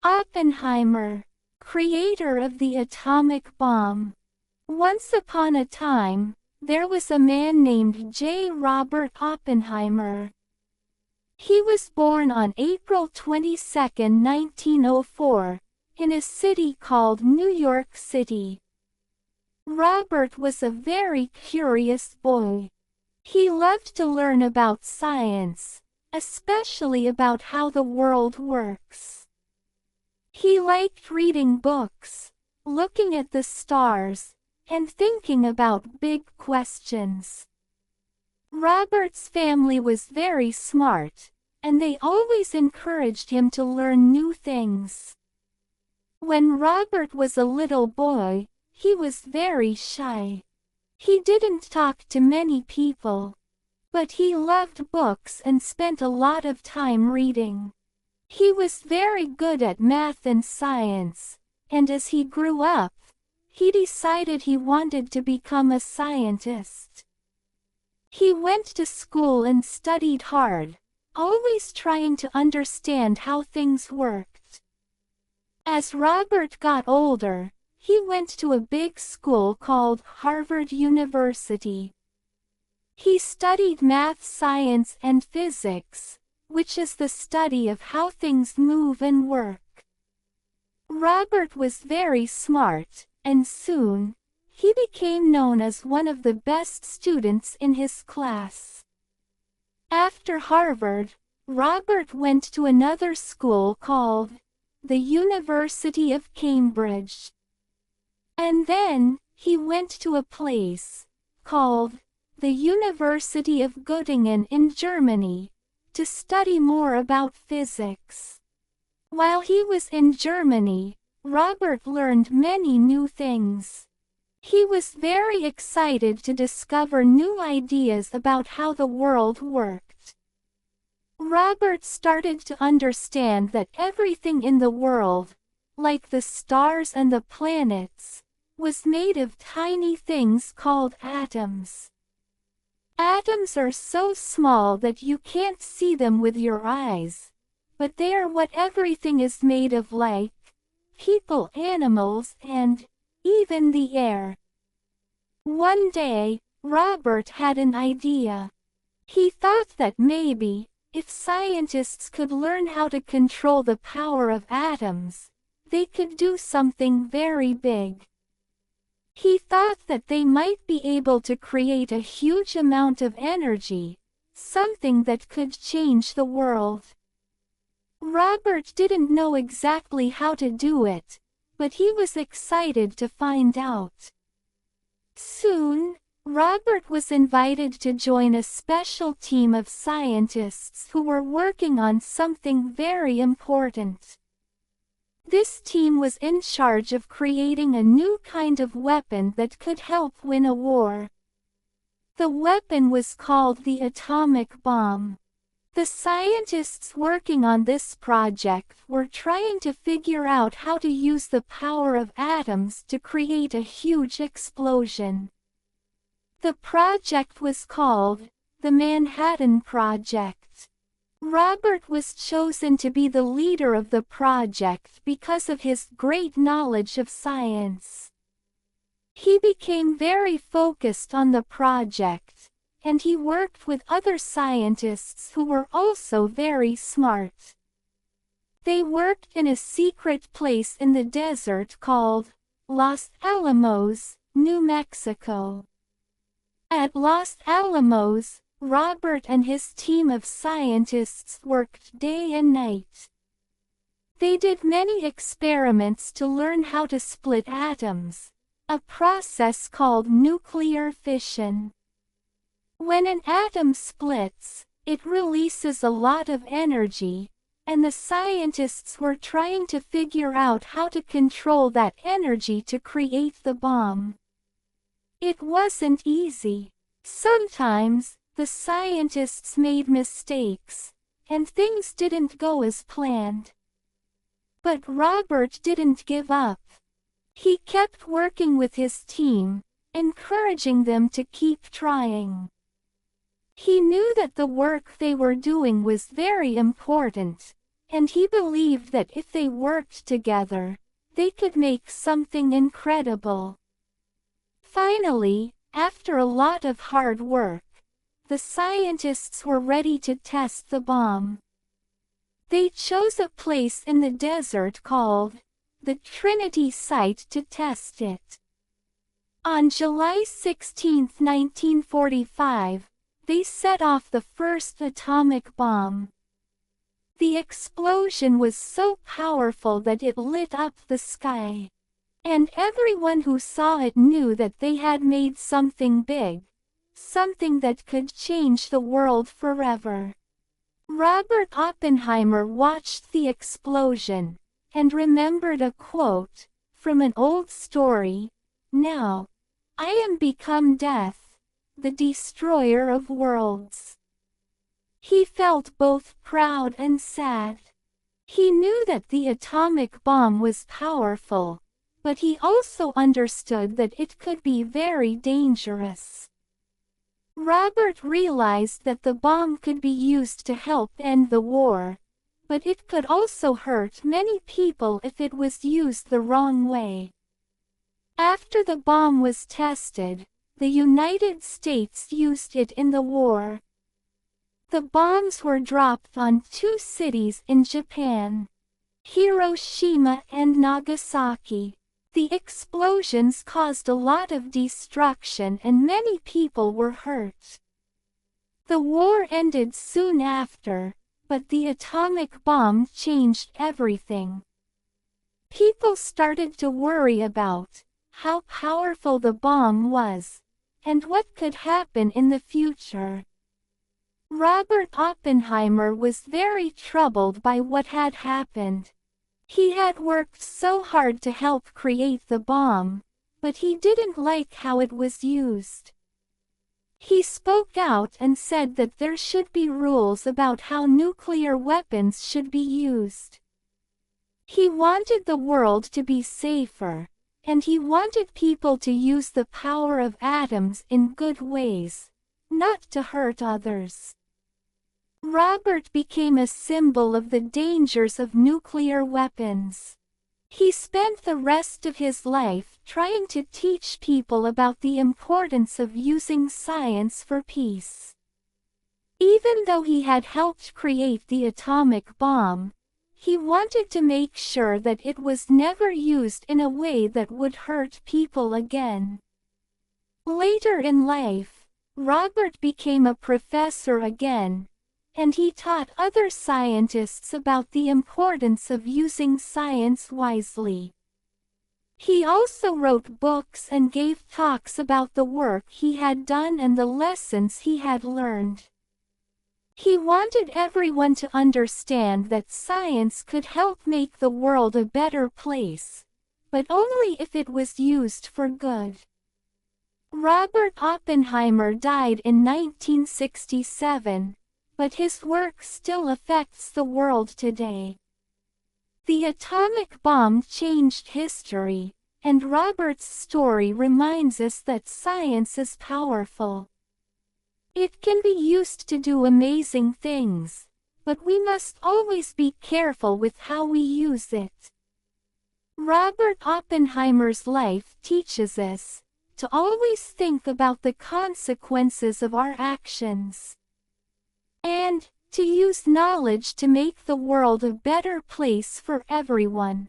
Oppenheimer, creator of the atomic bomb. Once upon a time, there was a man named J. Robert Oppenheimer. He was born on April 22, 1904, in a city called New York City. Robert was a very curious boy. He loved to learn about science, especially about how the world works. He liked reading books, looking at the stars, and thinking about big questions. Robert's family was very smart, and they always encouraged him to learn new things. When Robert was a little boy, he was very shy. He didn't talk to many people, but he loved books and spent a lot of time reading. He was very good at math and science, and as he grew up, he decided he wanted to become a scientist. He went to school and studied hard, always trying to understand how things worked. As Robert got older, he went to a big school called Harvard University. He studied math, science, and physics, which is the study of how things move and work. Robert was very smart, and soon, he became known as one of the best students in his class. After Harvard, Robert went to another school called the University of Cambridge. And then, he went to a place called the University of Göttingen in Germany, to study more about physics. While he was in Germany, Robert learned many new things. He was very excited to discover new ideas about how the world worked. Robert started to understand that everything in the world, like the stars and the planets, was made of tiny things called atoms. Atoms are so small that you can't see them with your eyes, but they are what everything is made of, like people, animals, and even the air. One day, Robert had an idea. He thought that maybe, if scientists could learn how to control the power of atoms, they could do something very big. He thought that they might be able to create a huge amount of energy, something that could change the world. Robert didn't know exactly how to do it, but he was excited to find out. Soon, Robert was invited to join a special team of scientists who were working on something very important. This team was in charge of creating a new kind of weapon that could help win a war. The weapon was called the atomic bomb. The scientists working on this project were trying to figure out how to use the power of atoms to create a huge explosion. The project was called the Manhattan Project. Robert was chosen to be the leader of the project because of his great knowledge of science. He became very focused on the project, and he worked with other scientists who were also very smart. They worked in a secret place in the desert called Los Alamos, New Mexico. At Los Alamos, Robert and his team of scientists worked day and night. They did many experiments to learn how to split atoms, a process called nuclear fission. When an atom splits, it releases a lot of energy, and the scientists were trying to figure out how to control that energy to create the bomb. It wasn't easy. Sometimes, the scientists made mistakes, and things didn't go as planned. But Robert didn't give up. He kept working with his team, encouraging them to keep trying. He knew that the work they were doing was very important, and he believed that if they worked together, they could make something incredible. Finally, after a lot of hard work, the scientists were ready to test the bomb. They chose a place in the desert called the Trinity site to test it. On July 16, 1945, they set off the first atomic bomb. The explosion was so powerful that it lit up the sky, and everyone who saw it knew that they had made something big, something that could change the world forever. Robert Oppenheimer watched the explosion, and remembered a quote from an old story, "Now, I am become death, the destroyer of worlds." He felt both proud and sad. He knew that the atomic bomb was powerful, but he also understood that it could be very dangerous. Robert realized that the bomb could be used to help end the war, but it could also hurt many people if it was used the wrong way. After the bomb was tested, the United States used it in the war. The bombs were dropped on two cities in Japan, Hiroshima and Nagasaki. The explosions caused a lot of destruction and many people were hurt. The war ended soon after, but the atomic bomb changed everything. People started to worry about how powerful the bomb was, and what could happen in the future. Robert Oppenheimer was very troubled by what had happened. He had worked so hard to help create the bomb, but he didn't like how it was used. He spoke out and said that there should be rules about how nuclear weapons should be used. He wanted the world to be safer, and he wanted people to use the power of atoms in good ways, not to hurt others. Robert became a symbol of the dangers of nuclear weapons. He spent the rest of his life trying to teach people about the importance of using science for peace. Even though he had helped create the atomic bomb, he wanted to make sure that it was never used in a way that would hurt people again. Later in life, Robert became a professor again, and he taught other scientists about the importance of using science wisely. He also wrote books and gave talks about the work he had done and the lessons he had learned. He wanted everyone to understand that science could help make the world a better place, but only if it was used for good. Robert Oppenheimer died in 1967. But his work still affects the world today. The atomic bomb changed history, and Robert's story reminds us that science is powerful. It can be used to do amazing things, but we must always be careful with how we use it. Robert Oppenheimer's life teaches us to always think about the consequences of our actions, and to use knowledge to make the world a better place for everyone.